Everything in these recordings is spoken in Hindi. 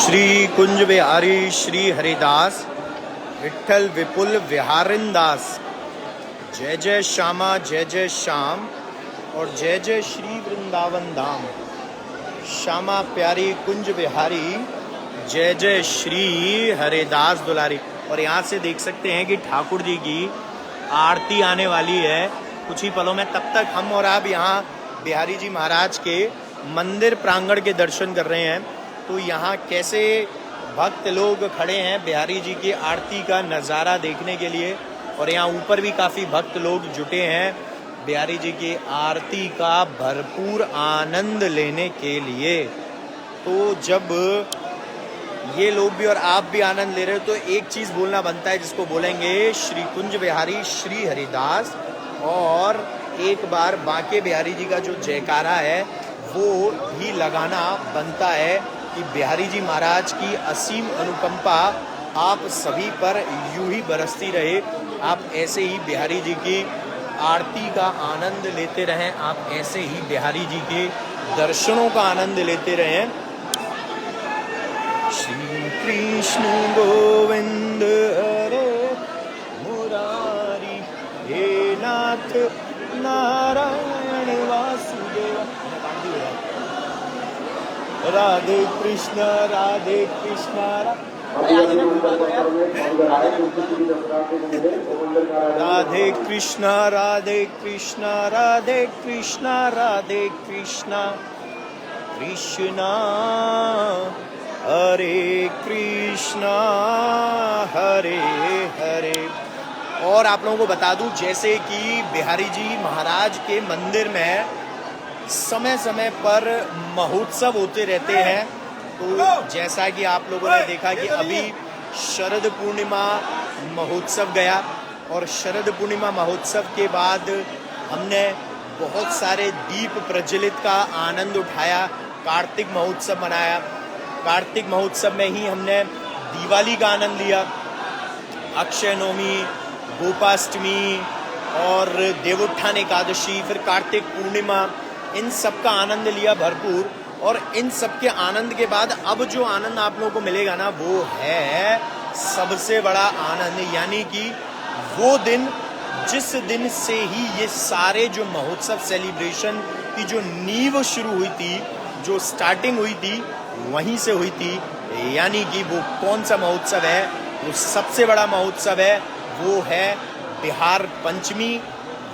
श्री कुंज बिहारी श्री हरिदास विठल विपुल विहारिंदास। जय जय श्यामा जय जय श्याम और जय जय श्री वृंदावन धाम। श्यामा प्यारी कुंज बिहारी जय जय श्री हरिदास दुलारी। और यहाँ से देख सकते हैं कि ठाकुर जी की आरती आने वाली है कुछ ही पलों में। तब तक हम और आप यहाँ बिहारी जी महाराज के मंदिर प्रांगण के दर्शन कर रहे हैं। तो यहाँ कैसे भक्त लोग खड़े हैं बिहारी जी की आरती का नज़ारा देखने के लिए। और यहाँ ऊपर भी काफ़ी भक्त लोग जुटे हैं बिहारी जी की आरती का भरपूर आनंद लेने के लिए। तो जब ये लोग भी और आप भी आनंद ले रहे हो तो एक चीज़ बोलना बनता है जिसको बोलेंगे श्री कुंज बिहारी श्री हरिदास। और एक बार बांके बिहारी जी का जो जयकारा है वो भी लगाना बनता है कि बिहारी जी महाराज की असीम अनुकंपा आप सभी पर यूं ही बरसती रहे। आप ऐसे ही बिहारी जी की आरती का आनंद लेते रहें, आप ऐसे ही बिहारी जी के दर्शनों का आनंद लेते रहें। श्री कृष्ण गोविंद हरे मुरारी हे नाथ नारायण वासुदेव। राधे कृष्ण राधे कृष्ण राधे कृष्ण राधे कृष्ण राधे कृष्ण राधे कृष्ण कृष्ण हरे कृष्ण हरे हरे। और आप लोगों को बता दूं जैसे कि बिहारी जी महाराज के मंदिर में समय समय पर महोत्सव होते रहते हैं। तो जैसा कि आप लोगों ने देखा कि अभी शरद पूर्णिमा महोत्सव गया और शरद पूर्णिमा महोत्सव के बाद हमने बहुत सारे दीप प्रज्वलित का आनंद उठाया, कार्तिक महोत्सव मनाया। कार्तिक महोत्सव में ही हमने दिवाली का आनंद लिया, अक्षय नवमी, गोपाष्टमी और देवोत्थान एकादशी, फिर कार्तिक पूर्णिमा, इन सब का आनंद लिया भरपूर। और इन सब के आनंद के बाद अब जो आनंद आप लोगों को मिलेगा ना वो है सबसे बड़ा आनंद, यानी कि वो दिन जिस दिन से ही ये सारे जो महोत्सव सेलिब्रेशन की जो नींव शुरू हुई थी, जो स्टार्टिंग हुई थी वहीं से हुई थी। यानी कि वो कौन सा महोत्सव है, वो सबसे बड़ा महोत्सव है, वो है बिहार पंचमी,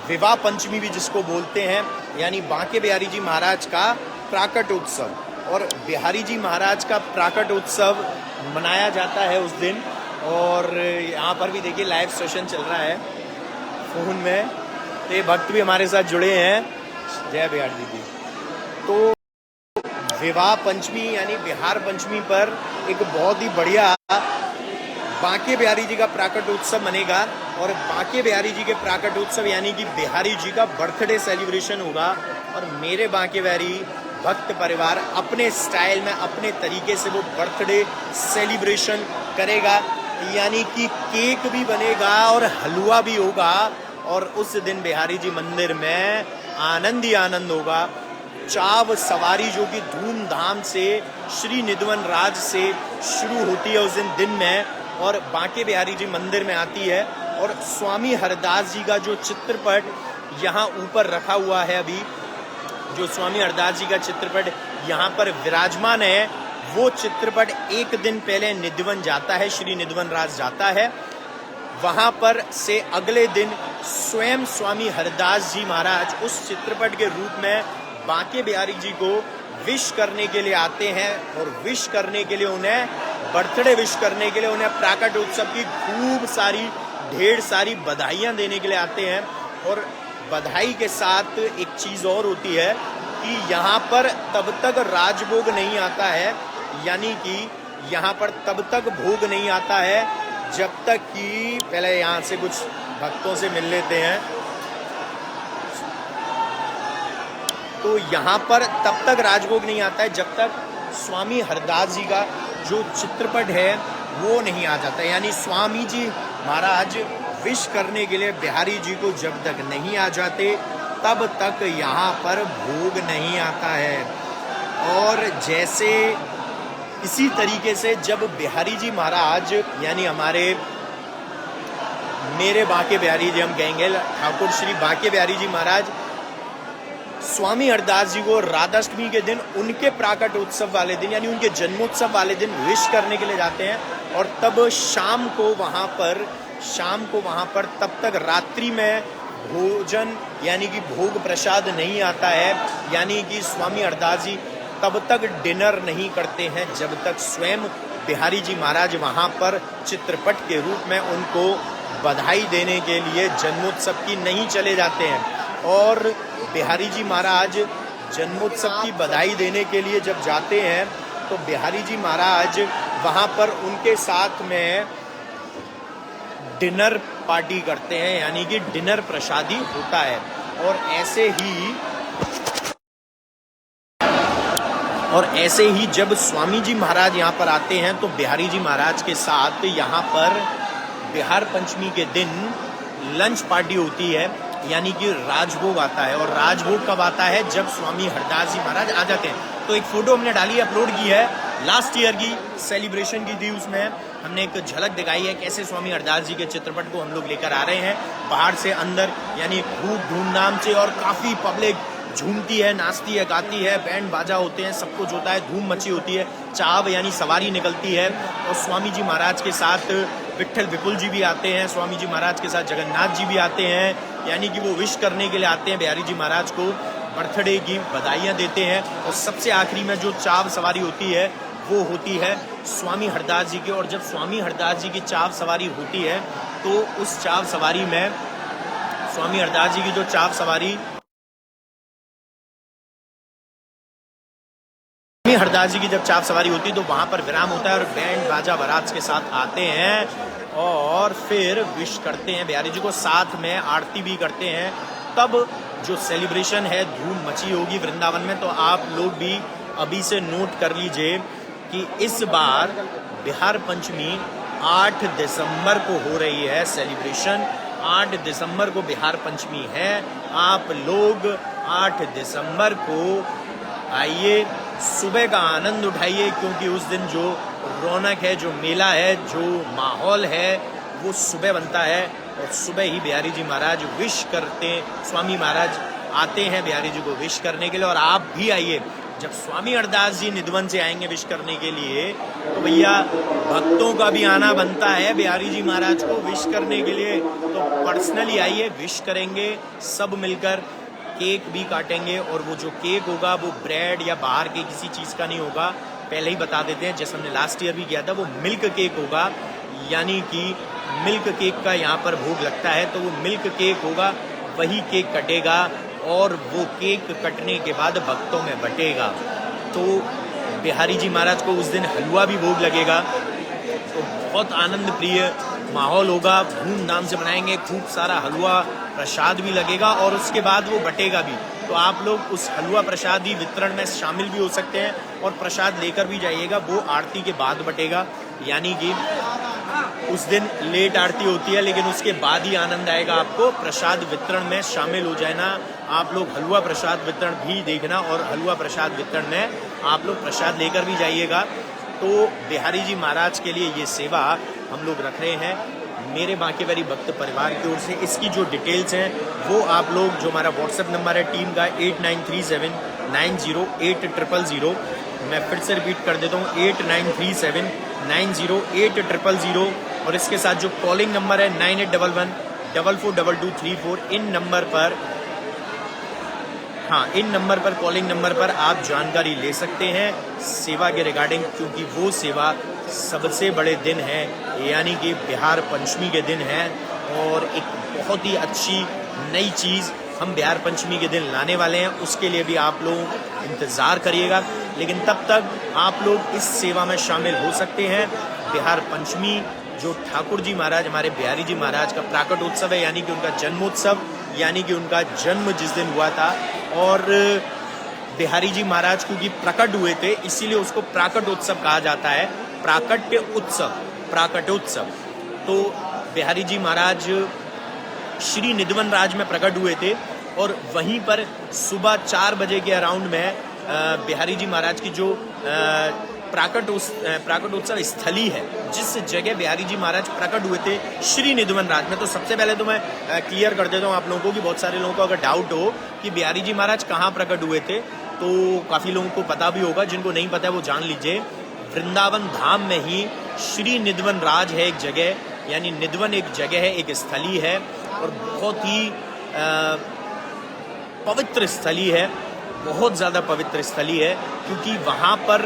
विवाह पंचमी भी जिसको बोलते हैं, यानी बांके बिहारी जी महाराज का प्राकट उत्सव। और बिहारी जी महाराज का प्राकट उत्सव मनाया जाता है उस दिन। और यहाँ पर भी देखिए लाइव सेशन चल रहा है फोन में, तो ये भक्त भी हमारे साथ जुड़े हैं। जय बिहार जी की। तो विवाह पंचमी यानी बिहार पंचमी पर एक बहुत ही बढ़िया बांके बिहारी जी का प्राकट उत्सव बनेगा। और बांके बिहारी जी के प्राकट उत्सव यानी कि बिहारी जी का बर्थडे सेलिब्रेशन होगा। और मेरे बांके बिहारी भक्त परिवार अपने स्टाइल में अपने तरीके से वो बर्थडे सेलिब्रेशन करेगा, यानी कि केक भी बनेगा और हलवा भी होगा। और उस दिन बिहारी जी मंदिर में आनंद ही आनंद होगा। चाव सवारी जो कि धूमधाम से श्री निधवन राज से शुरू होती है उस दिन में और बांके बिहारी जी मंदिर में आती है। और स्वामी हरदास जी का जो चित्रपट यहाँ ऊपर रखा हुआ है, अभी जो स्वामी हरदास जी का चित्रपट यहाँ पर विराजमान है, वो चित्रपट एक दिन पहले निधवन जाता है, श्री निधवन राज जाता है। वहाँ पर से अगले दिन स्वयं स्वामी हरदास जी महाराज उस चित्रपट के रूप में बांके बिहारी जी को विश करने के लिए आते हैं। और विश करने के लिए उन्हें बर्थडे विश करने के लिए उन्हें प्राकट उत्सव की खूब सारी ढेर सारी बधाइयाँ देने के लिए आते हैं। और बधाई के साथ एक चीज़ और होती है कि यहाँ पर तब तक राजभोग नहीं आता है, यानी कि यहाँ पर तब तक भोग नहीं आता है जब तक कि पहले यहाँ से कुछ भक्तों से मिल लेते हैं। तो यहाँ पर तब तक राजभोग नहीं आता है जब तक स्वामी हरदास जी का जो चित्रपट है वो नहीं आ जाता, यानी स्वामी जी महाराज विश करने के लिए बिहारी जी को जब तक नहीं आ जाते तब तक यहाँ पर भोग नहीं आता है। और जैसे इसी तरीके से जब बिहारी जी महाराज यानी मेरे बांके बिहारी जी हम कहेंगे, ठाकुर श्री बांके बिहारी जी महाराज स्वामी हरदास जी को राधाष्टमी के दिन उनके प्राकट उत्सव वाले दिन यानी उनके जन्मोत्सव वाले दिन विश करने के लिए जाते हैं। और तब शाम को वहाँ पर तब तक रात्रि में भोजन यानी कि भोग प्रसाद नहीं आता है, यानी कि स्वामी हरदास जी तब तक डिनर नहीं करते हैं जब तक स्वयं बिहारी जी महाराज वहाँ पर चित्रपट के रूप में उनको बधाई देने के लिए जन्मोत्सव की नहीं चले जाते हैं। और बिहारी जी महाराज जन्मोत्सव की बधाई देने के लिए जब जाते हैं तो बिहारी जी महाराज वहाँ पर उनके साथ में डिनर पार्टी करते हैं, यानी कि डिनर प्रसादी होता है। और ऐसे ही जब स्वामी जी महाराज यहाँ पर आते हैं तो बिहारी जी महाराज के साथ यहाँ पर बिहार पंचमी के दिन लंच पार्टी होती है, यानी कि राजभोग आता है। और राजभोग कब आता है? जब स्वामी हरदास जी महाराज आ जाते हैं। तो एक फोटो हमने डाली, अपलोड की है, लास्ट ईयर की सेलिब्रेशन की थी, उसमें हमने एक झलक दिखाई है कैसे स्वामी हरदास जी के चित्रपट को हम लोग लेकर आ रहे हैं बाहर से अंदर, यानी खूब धूमधाम से। और काफ़ी पब्लिक झूमती है, नाचती है, गाती है, बैंड बाजा होते हैं, सब कुछ होता है, धूम मची होती है, चाव यानी सवारी निकलती है। और स्वामी जी महाराज के साथ विट्ठल विपुल जी भी आते हैं, स्वामी जी महाराज के साथ जगन्नाथ जी भी आते हैं, यानी कि वो विश करने के लिए आते हैं बिहारी जी महाराज को, बर्थडे की बधाइयाँ देते हैं। और सबसे आखिरी में जो चाव सवारी होती है वो होती है स्वामी हरदास जी की। और जब स्वामी हरदास जी की चाव सवारी होती है तो उस चाव सवारी में स्वामी हरदास जी की जो चाव सवारी हरदास जी की जब चाव सवारी होती है तो वहां पर विराम होता है और बैंड बाजा बारात के साथ आते हैं और फिर विश करते हैं बिहारी जी को, साथ में आरती भी करते हैं। तब जो सेलिब्रेशन है धूम मची होगी वृंदावन में। तो आप लोग भी अभी से नोट कर लीजिए कि इस बार बिहार पंचमी 8 दिसंबर को हो रही है सेलिब्रेशन। 8 दिसंबर को बिहार पंचमी है। आप लोग 8 दिसंबर को आइए, सुबह का आनंद उठाइए, क्योंकि उस दिन जो रौनक है, जो मेला है, जो माहौल है, वो सुबह बनता है। और सुबह ही बिहारी जी महाराज विश करते, स्वामी महाराज आते हैं बिहारी जी को विश करने के लिए। और आप भी आइए, जब स्वामी हरदास जी निधवन से आएंगे विश करने के लिए तो भैया भक्तों का भी आना बनता है बिहारी जी महाराज को विश करने के लिए। तो पर्सनली आइए, विश करेंगे सब मिलकर, केक भी काटेंगे। और वो जो केक होगा वो ब्रेड या बाहर के किसी चीज़ का नहीं होगा, पहले ही बता देते हैं, जैसे हमने लास्ट ईयर भी किया था, वो मिल्क केक होगा, यानी कि मिल्क केक का यहाँ पर भोग लगता है। तो वो मिल्क केक होगा, वही केक कटेगा और वो केक कटने के बाद भक्तों में बटेगा। तो बिहारी जी महाराज को उस दिन हलवा भी भोग लगेगा। तो बहुत आनंद प्रिय माहौल होगा, धूमधाम से बनाएंगे, खूब सारा हलवा प्रसाद भी लगेगा और उसके बाद वो बटेगा भी। तो आप लोग उस हलवा प्रसादी वितरण में शामिल भी हो सकते हैं और प्रसाद लेकर भी जाइएगा। वो आरती के बाद बटेगा, यानी कि उस दिन लेट आरती होती है, लेकिन उसके बाद ही आनंद आएगा आपको। प्रसाद वितरण में शामिल हो जाना आप लोग, हलवा प्रसाद वितरण भी देखना और हलवा प्रसाद वितरण में आप लोग प्रसाद लेकर भी जाइएगा। तो बिहारी जी महाराज के लिए ये सेवा हम लोग रख रहे हैं मेरे बांके बिहारी भक्त परिवार की ओर से। इसकी जो डिटेल्स हैं वो आप लोग, जो हमारा व्हाट्सएप नंबर है टीम का 8937908000, मैं फिर से रिपीट कर देता हूँ 8937908000, और इसके साथ जो कॉलिंग नंबर है 9811442234, इन नंबर पर कॉलिंग नंबर पर आप जानकारी ले सकते हैं सेवा के रिगार्डिंग, क्योंकि वो सेवा सबसे बड़े दिन है, यानी कि बिहार पंचमी के दिन है। और एक बहुत ही अच्छी नई चीज़ हम बिहार पंचमी के दिन लाने वाले हैं, उसके लिए भी आप लोग इंतज़ार करिएगा। लेकिन तब तक आप लोग इस सेवा में शामिल हो सकते हैं। बिहार पंचमी जो ठाकुर जी महाराज, हमारे बिहारी जी महाराज का प्राकट उत्सव है, यानी कि उनका जन्मोत्सव, यानी कि उनका जन्म जिस दिन हुआ था। और बिहारी जी महाराज क्योंकि प्रकट हुए थे, इसीलिए उसको प्राकट उत्सव कहा जाता है, प्राकट्य उत्सव, प्राकटोत्सव। तो बिहारी जी महाराज श्री निधवन राज में प्रकट हुए थे और वहीं पर सुबह 4 बजे के अराउंड में बिहारी जी महाराज की जो प्राकटोत्सव स्थली है, जिस जगह बिहारी जी महाराज प्रकट हुए थे श्री निधवन राज में। तो सबसे पहले तो मैं क्लियर कर देता हूँ आप लोगों को कि बहुत सारे लोगों को अगर डाउट हो कि बिहारी जी महाराज कहाँ प्रकट हुए थे, तो काफ़ी लोगों को पता भी होगा, जिनको नहीं पता है वो जान लीजिए। वृंदावन धाम में ही श्री निधवन राज है एक जगह, यानी निधवन एक जगह है, एक स्थली है, और बहुत ही पवित्र स्थली है, बहुत ज़्यादा पवित्र स्थली है, क्योंकि वहाँ पर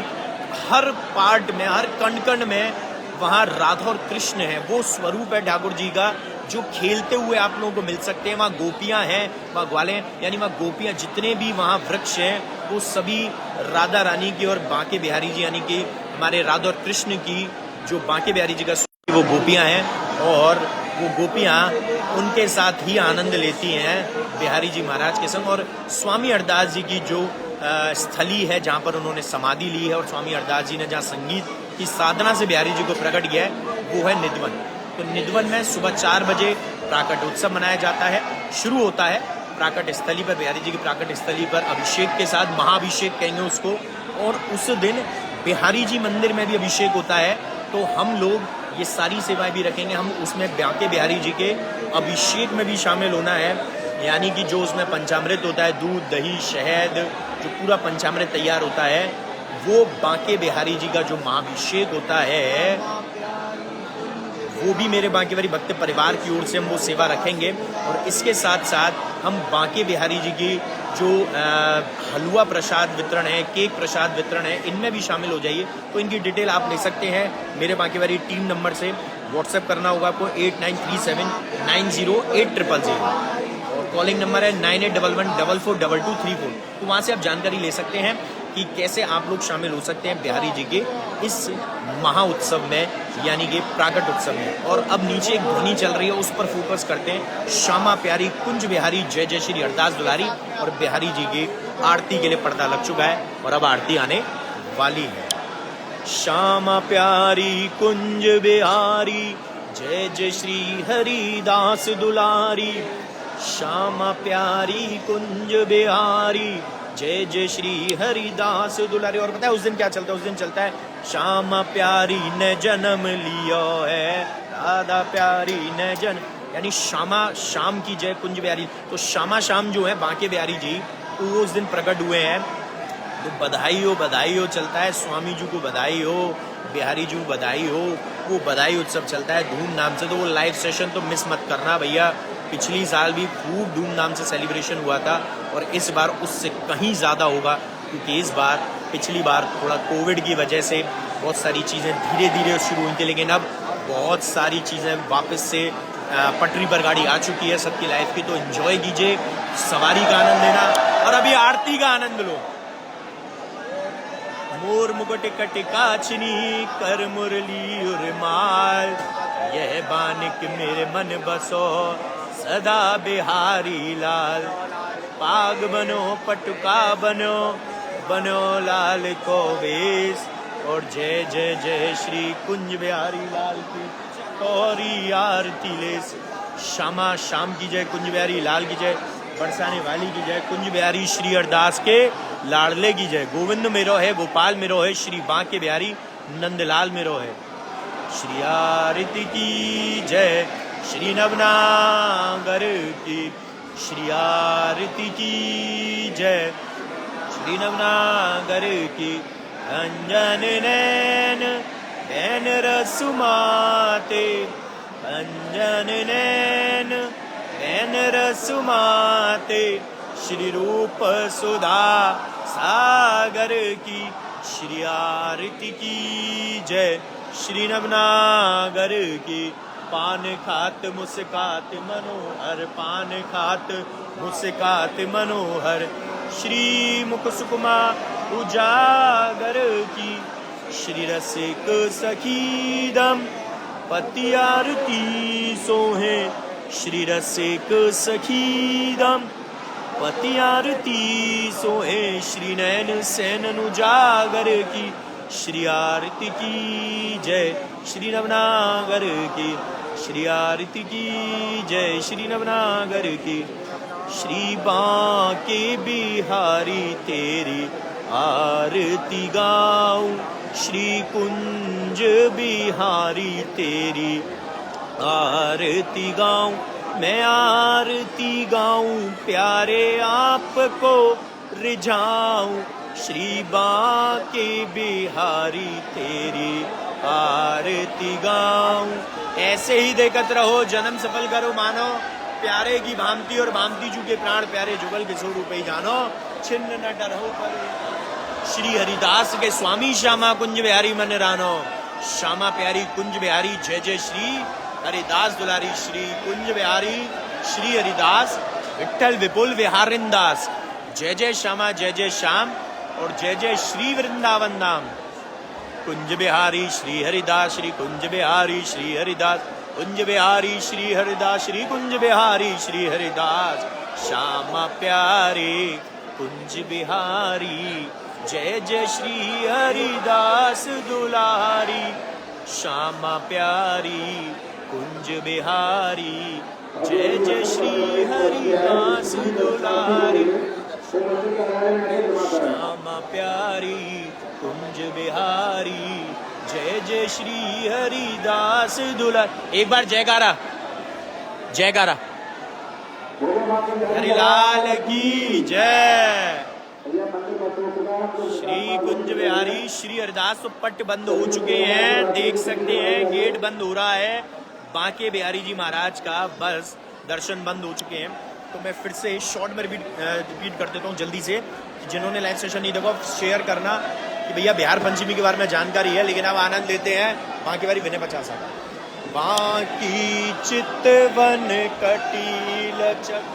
हर पार्ट में, हर कण कण में वहाँ राधा और कृष्ण है, वो स्वरूप है ठाकुर जी का, जो खेलते हुए आप लोगों को मिल सकते हैं। वहाँ गोपियाँ हैं, वहाँ ग्वाले, यानी वहाँ गोपियाँ, जितने भी वहाँ वृक्ष हैं वो सभी राधा रानी की और बांके बिहारी जी यानी कि हमारे राधा और कृष्ण की जो बांके बिहारी जी का वो गोपियाँ हैं, और वो गोपियाँ उनके साथ ही आनंद लेती हैं बिहारी जी महाराज के संग। और स्वामी हरदास जी की जो स्थली है जहाँ पर उन्होंने समाधि ली है, और स्वामी हरदास जी ने जहाँ संगीत की साधना से बिहारी जी को प्रकट किया है, वो है निधवन। तो निधवन में सुबह 4 बजे प्राकट उत्सव मनाया जाता है। शुरू होता है प्राकट स्थली पर, बिहारी जी की प्राकट स्थली पर अभिषेक के साथ, महाअभिषेक कहेंगे उसको, और उस दिन बिहारी जी मंदिर में भी अभिषेक होता है। तो हम लोग ये सारी सेवाएं भी रखेंगे, हम उसमें बांके बिहारी जी के अभिषेक में भी शामिल होना है, यानी कि जो उसमें पंचामृत होता है, दूध दही शहद, जो पूरा पंचामृत तैयार होता है, वो बांके बिहारी जी का जो महाअभिषेक होता है, वो भी मेरे बांके बिहारी भक्त परिवार की ओर से हम वो सेवा रखेंगे। और इसके साथ साथ हम बांके बिहारी जी की जो हलवा प्रसाद वितरण है, केक प्रसाद वितरण है, इनमें भी शामिल हो जाइए। तो इनकी डिटेल आप ले सकते हैं मेरे बांके बिहारी टीम नंबर से, व्हाट्सएप करना होगा आपको 8937908000, और कॉलिंग नंबर है 9811442234। तो वहाँ से आप जानकारी ले सकते हैं कि कैसे आप लोग शामिल हो सकते हैं बिहारी जी के इस महा उत्सव में, यानी कि प्राकट उत्सव में। और अब नीचे एक ध्वनि चल रही है, उस पर फोकस करते हैं। श्यामा प्यारी कुंज बिहारी जय जय श्री हरदास दुलारी, और बिहारी जी की आरती के लिए पर्दा लग चुका है, और अब आरती आने वाली है। श्यामा प्यारी कुंज बिहारी जय जय श्री हरिदास दुलारी, श्यामा प्यारी कुंज बिहारी जय जय श्री हरिदास दुलारी। और पता है उस दिन क्या चलता है? उस दिन चलता है श्यामा प्यारी ने जन्म लिया है, राधा प्यारी ने जन्म, यानी श्यामा शाम की जय कुंज बिहारी। तो श्यामा शाम जो है बांके बिहारी जी, वो उस दिन प्रकट हुए हैं। तो बधाई हो चलता है, स्वामी जी को बधाई हो, बिहारी जी को बधाई हो, वो बधाई उत्सव चलता है धूमधाम से। तो वो लाइव सेशन तो मिस मत करना भैया। पिछली साल भी खूब धूमधाम से सेलिब्रेशन हुआ था, और इस बार उससे कहीं ज़्यादा होगा, क्योंकि इस बार पिछली बार थोड़ा कोविड की वजह से बहुत सारी चीज़ें धीरे धीरे शुरू हुई थी, लेकिन अब बहुत सारी चीज़ें वापस से पटरी पर गाड़ी आ चुकी है सबकी लाइफ की। तो एंजॉय कीजिए, सवारी का आनंद लेना, और अभी आरती का आनंद लो। मोर मुकुट कटिकाचनी कर मुरली उर्माल, यह बानिक मेरे मन बसो सदा बिहारी लाल। पाग बनो पटुका बनो, बनो लाल को वेश, और जय जय जय श्री कुंज बिहारी लाल की गौरी आरती लेस। श्यामा शाम की जय, कुंज बिहारी लाल की जय, बरसाने वाली की जय, कुंज बिहारी श्री हरदास के लाडले की जय। गोविंद मेरो है, गोपाल मेरो है, श्री बांके बिहारी नंदलाल मेरो है। श्री आरती की जय, श्री नवनागर की, श्री आरती की जय, श्री नवनागर की। अंजन नैन नैन रसुमाते, अंजन नैन नैन रसुमाते, श्री रूप सुधा सागर की। श्री आरती की जय, श्री नवनागर की। पान खात मुस्कात मनोहर, पान खात मुस्कात मनोहर, श्री मुख सुकुमा उजागर की। श्री रसिक सखीदम पति आरती सोहे, श्री रसिक सखीदम पति आरती सोहे, श्री नैन सैनन उजागर की। श्री आरती की जय, श्री नवनागर की। श्री आरती की जय, श्री नवनागर की। श्री बांके बिहारी तेरी आरती गाऊं, श्री कुंज बिहारी तेरी आरती गाऊं, मैं आरती गाऊं, प्यारे आपको रिझाऊं। श्री बांके बिहारी तेरी आरती गाऊं। ऐसे ही देखत रहो, जन्म सफल करो मानो, प्यारे की भामती और भामती जू के प्राण प्यारे, जुगल किशोर रूपे जानो, छिन्न न डरहो पर। श्री हरिदास के स्वामी श्यामा कुंज बिहारी मन रानो, श्यामा प्यारी कुंज बिहारी जय जय श्री हरिदास दुलारी। श्री कुंज बिहारी श्री हरिदास विठल विपुल विहारिंदास, जय जय श्यामा जय जय श्याम और जय जय श्री वृंदावन धाम। कुंज बिहारी श्री हरिदास, श्री कुंज बिहारी श्री हरिदास, कुंज बिहारी श्री हरिदास, श्री कुंज बिहारी श्री हरिदास। श्यामा प्यारे कुंज बिहारी जय जय श्री हरिदास दुलारी। श्यामा प्यारी कुंज बिहारी जय जय श्री हरिदास दुलारी। श्यामा प्यारी कुंज बिहारी जय जय श्री हरिदास दुलारी। एक बार जयकारा, जयकारा। हरिलाल की जय। श्री कुंज बिहारी श्री हरिदास। तो पट बंद हो चुके हैं, देख सकते हैं गेट बंद हो रहा है बांके बिहारी जी महाराज का, बस दर्शन बंद हो चुके हैं। तो मैं फिर से शॉर्ट में रिपीट कर देता हूँ जल्दी से, जिन्होंने लाइव सेशन नहीं देखा शेयर करना कि भैया बिहार पंचमी के बारे में जानकारी है, लेकिन अब आनंद लेते हैं बांके बिहारी विनय 50। बांकी चितवन कटील चक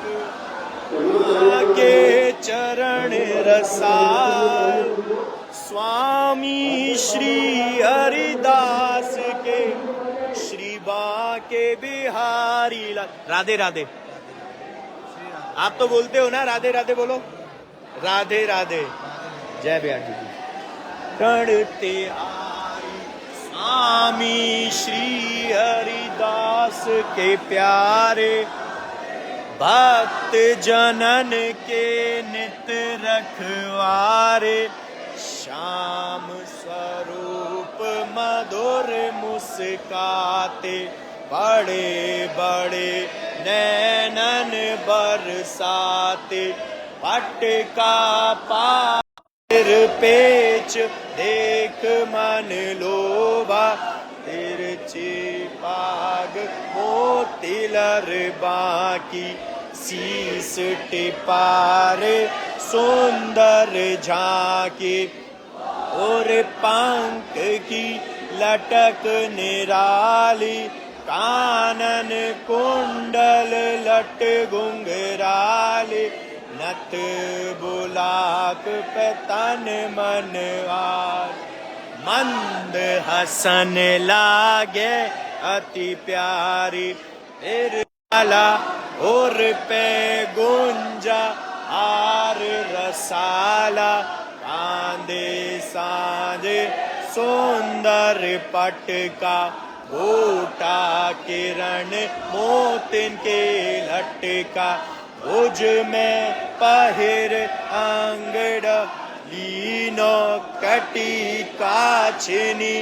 के चरण रसाल, स्वामी श्री हरिदास के श्री बांके बिहारी लाल। राधे राधे। आप तो बोलते हो ना राधे राधे, बोलो राधे राधे। जय बिहार जी की। प्रणते आरी स्वामी श्री हरिदास के प्यारे, भक्त जनन के नित रखवारे। श्याम स्वरूप मधुर मुस्काते, बड़े बड़े नैनन बरसाते। पट का पार पेच देख मन लोभा, तिरछी पाग मोतिलर बांकी। शीस टिपार सुंदर झांकी, और पंख की लटक निराली। कानन कुंडल लट घुंघराली, नथ बुलाक पे तन मनवार। मंद हसन लागे अति प्यारी, निर्मला और पे गुंजा आर रसाला। कांदे सांझे सुंदर पटका, गोटा किरण मोतिन के लटका। भुज में पहिर अंगड़ लीनो, कटी काछनी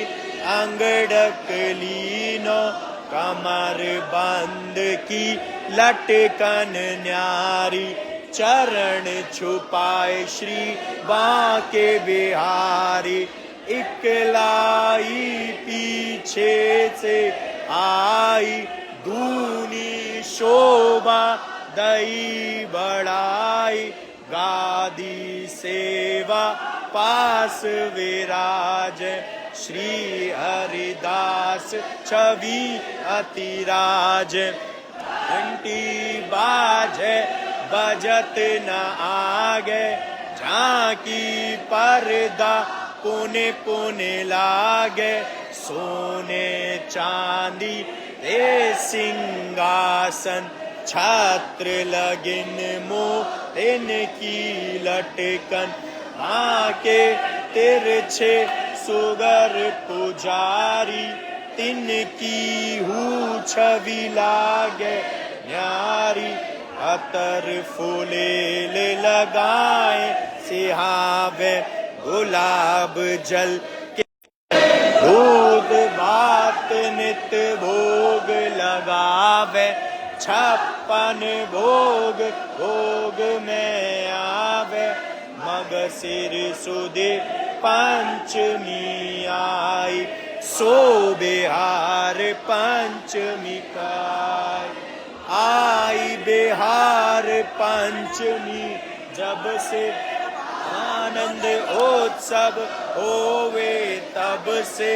अंगड़क लीनो। कमर बंद की लटकन न्यारी, चरण छुपाए श्री बांके बिहारी। इकलाई पीछे से आई, दूनी शोभा दई बढ़ाई। गादी सेवा पास विराज, श्री हरिदास छवि अतिराज। घंटी बाजे बजत न आगे, झांकी पर्दा पुने पुने लागे। सोने चांदी ते सिंहासन, छत्र लगिन मोतिन की लटकन। माँ के तिरछे सुगर पुजारी, तिनकी हूँ छवि लागे न्यारी। अतर फूलेल लगाए सिहावे, गुलाब जल दूध भात नित भोग लगावे, 56 भोग भोग में आवे। मग सिर सुदे पंचमी आई, सो बिहार पंचमी काय। आई बिहार पंचमी जब से आनंद उत्सव होवे, तब से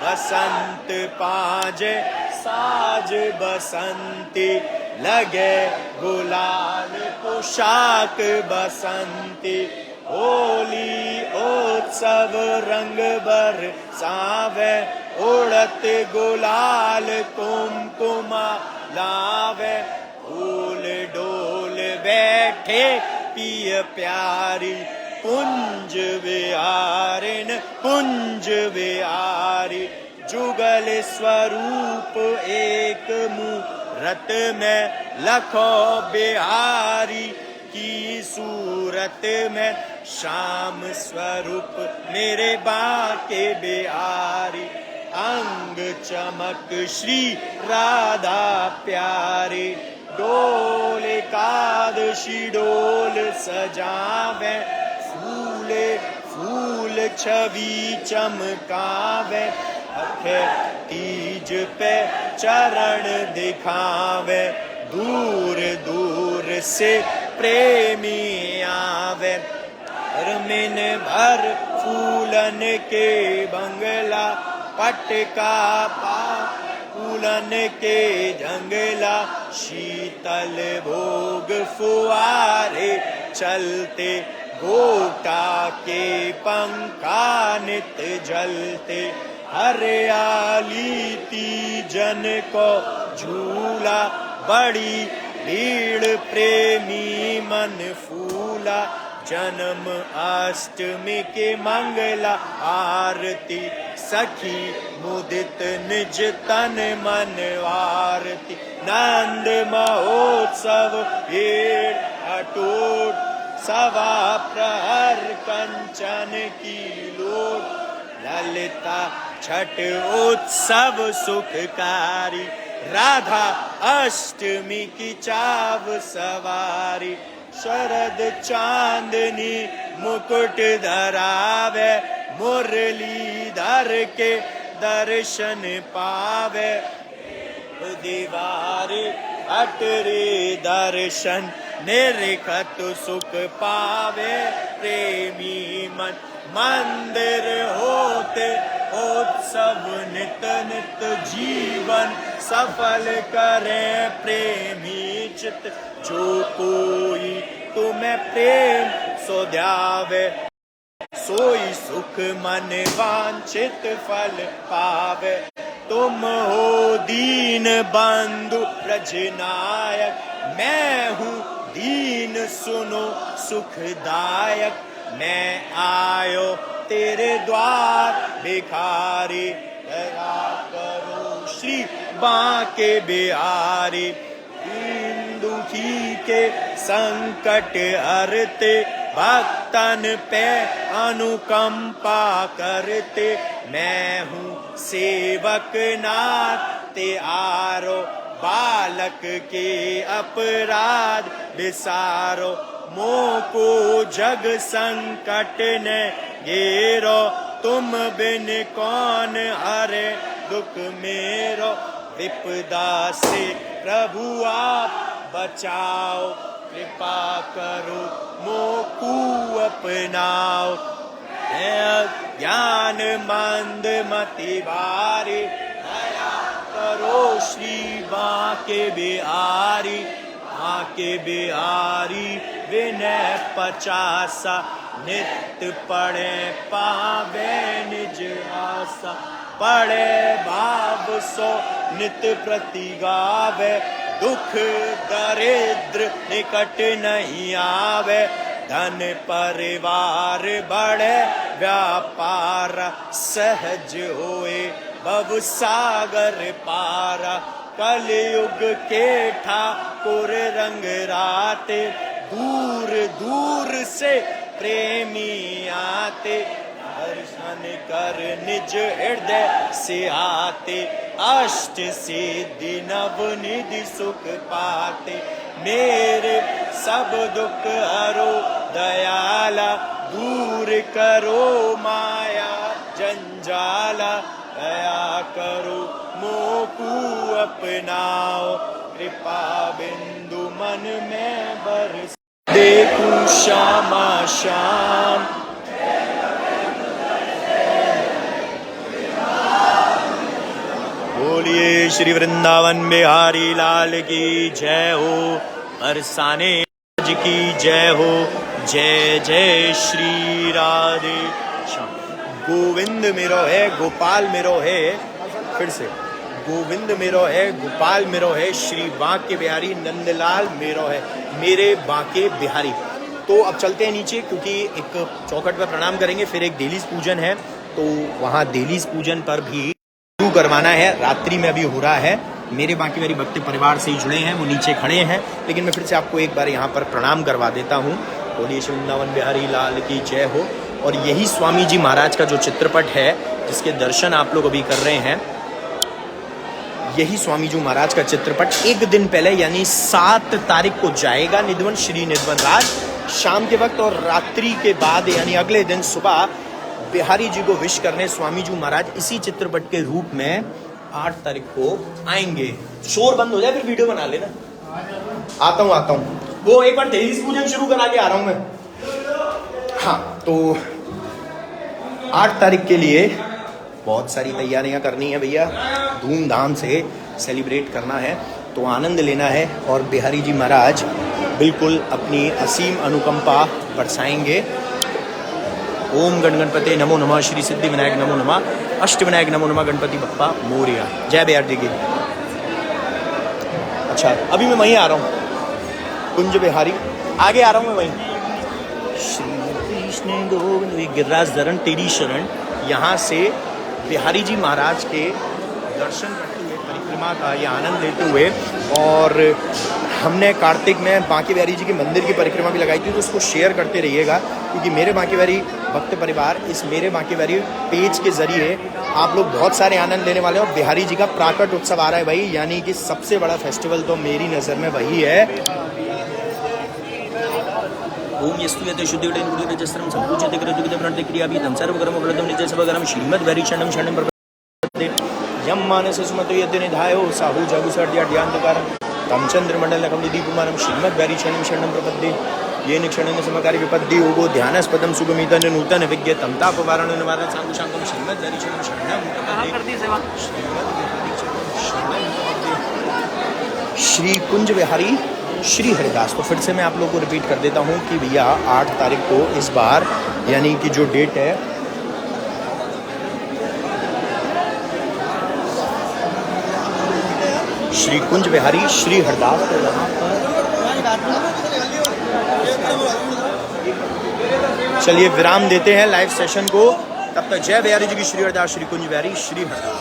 बसंत पाजे साज बसंती, लगे गुलाल पोशाक बसंती। होली उत्सव रंग बरसावे, उड़त गुलाल कुमकुमा लावे। फूल डोल बैठे पिय प्यारी, कुंज विहारिन कुंज विहारी। जुगल स्वरूप एक मूरत में, लखो बिहारी की सूरत में। श्याम स्वरूप मेरे बाके बिहारी, अंग चमक श्री राधा प्यारी। डोल एकादशी डोल सजावे, फूले फूल छवि चमकावे। अखे तीज पे चरण दिखावे, दूर दूर से प्रेमी आवे। रमिन भर फूलन के बंगला, पटका पा फूलन के जंगला। शीतल भोग फुआरे चलते, गोटा के पंखा नित जलते। हरियाली तीजन को झूला, बड़ी भीड़ प्रेमी मन फूला। जन्म अष्टमी के मंगला आरती, सखी मुदित निज तन मन आरती। नंद महोत्सव भीड़ अटूट, सवा प्रहर कंचन की लूट। ललिता छठ उत्सव सुखकारी, राधा अष्टमी की चाव सवारी। शरद चांदनी मुकुट धरावे, मुरलीधर के दर्शन पावे। दीवारे अटरे दर्शन, निरखत सुख पावे प्रेमी मन। मंदिर होते उत्सव नित नित, जीवन सफल करे प्रेमी चित। जो कोई तुम्हें प्रेम सो ध्यावे, सोई सुख मन वांछित फल पावे। तुम हो दीन बंधु ब्रजनायक, मैं हूँ दीन सुनो सुखदायक। मैं आयो तेरे द्वार भिखारी, दया करो श्री बांके बिहारी। दीन दुखी के संकट हरते, भक्तन पे अनुकंपा करते। मैं हूँ सेवक नाथ ते आरो, बालक के अपराध विसारो। मोको जग संकट ने घेरो, तुम बिन कौन हरे दुख मेरो। विपदा से प्रभु आप बचाओ, कृपा करो मोकू अपनाओ। ज्ञान मंद मति भारी, दया करो श्री बांके बिहारी। बांके बिहारी विनय 50, नित्य पढ़े पावे निज आशा। पढ़े भाव सो नित्य प्रति गावे, दुख दरिद्र निकट नहीं आवे। धन परिवार बढ़े व्यापार, सहज होए भव सागर पारा। कलयुग के ठाकुर रंग राते, दूर दूर से प्रेमी आते। दर्शन कर निज हृदय से आते, अष्ट सिद्धि नवनिधि सुख पाते। मेरे सब दुख हरो दयाला, दूर करो माया जंजाला। दया करो मोकू अपनाओ, कृपा बिंदु मन में बरस। देखूं श्यामा श्याम, बोलिए श्री वृंदावन बिहारी लाल की जय हो। बरसाने की जय हो। जय जय श्री राधे श्याम। गोविंद मेरो है, गोपाल मेरो है। फिर से, गोविंद मेरो है, गोपाल मेरो है। श्री बांके बिहारी नंदलाल मेरो है, मेरे बांके बिहारी। तो अब चलते हैं नीचे, क्योंकि एक चौखट पर प्रणाम करेंगे, फिर एक देलीस पूजन है, तो वहाँ देलीस पूजन पर भी करवाना है। रात्रि में अभी हो रहा है। मेरे बांके बिहारी भक्त परिवार से ही जुड़े हैं, वो नीचे खड़े हैं, लेकिन मैं फिर से आपको एक बार यहाँ पर प्रणाम करवा देता हूँ। बोलिए श्री वृंदावन बिहारी लाल की जय हो। और यही स्वामी जी महाराज का जो चित्रपट है, जिसके दर्शन आप लोग अभी कर रहे हैं, यही स्वामी जी महाराज का चित्रपट एक दिन पहले यानी 7 तारीख को जाएगा निधवन श्री निधवन राज शाम के वक्त, और रात्रि के बाद यानी अगले दिन सुबह बिहारी जी को विश करने स्वामी जी महाराज इसी चित्रपट के रूप में 8 तारीख को आएंगे। शोर बंद हो जाए फिर वीडियो बना लेना। आता हूँ। वो एक बार देलीस पूजन शुरू करा के आ रहा हूँ मैं। हाँ, तो 8 तारीख के लिए बहुत सारी तैयारियां करनी है भैया, धूमधाम से सेलिब्रेट करना है, तो आनंद लेना है। और बिहारी जी महाराज बिल्कुल अपनी असीम अनुकंपा बरसाएंगे। ओम गण गणपति नमो नमः, श्री सिद्धि विनायक नमो नमः, अष्ट विनायक नमो नमः, गणपति बप्पा मोरिया। जय बिहार जी की। अच्छा, अभी मैं वहीं आ रहा हूँ, कुंज बिहारी आगे आ रहा हूँ मैं वहीं। श्री कृष्ण गोविंद गिरिराज धरण तेरी शरण। यहाँ से बिहारी जी महाराज के दर्शन करते हुए, परिक्रमा का ये आनंद लेते हुए, और हमने कार्तिक में बांके बिहारी जी के मंदिर की परिक्रमा भी लगाई थी, तो उसको शेयर करते रहिएगा, क्योंकि मेरे बांके बिहारी भक्त परिवार इस मेरे बांके बिहारी पेज के जरिए आप लोग बहुत सारे आनंद लेने वाले हो। बिहारी जी का प्राकट उत्सव आ रहा है भाई, यानी कि सबसे बड़ा फेस्टिवल तो मेरी नज़र में वही है। ओम यस्तु यते शुद्धि वटे नुड़ी रजस्त्रम संपूज्यते कृतुकिते प्रणते क्रियाभिधं सर्वकर्म फलदं नित्य सबकर्म श्रीमद् शरणं शरणं प्रपद्ये। यम मानस सुमतो यद्य निधायो साहु जगु सर्द्याढ्यांतकारं तम चंद्रमंडलकं दीपमानं श्रीमद् शरणं शरणं प्रपद्ये। येन क्षणेन समकार्य विपद्ये योगो ध्यानस्पदं सुगमितं नूतन विज्ञ तम तापवारणं निवारणं सांकुशांकं श्रीमद् शरणं शरणं प्रपद्ये। श्री कुंज बिहारी श्री हरिदास। तो फिर से मैं आप लोगों को रिपीट कर देता हूँ कि भैया 8 तारीख को इस बार, यानी कि जो डेट है, श्री कुंज बिहारी श्री हरिदास, तो यहाँ पर चलिए विराम देते हैं लाइव सेशन को। तब तक जय बिहारी जी की श्री हरिदास, श्री कुंज बिहारी श्री हरिदास।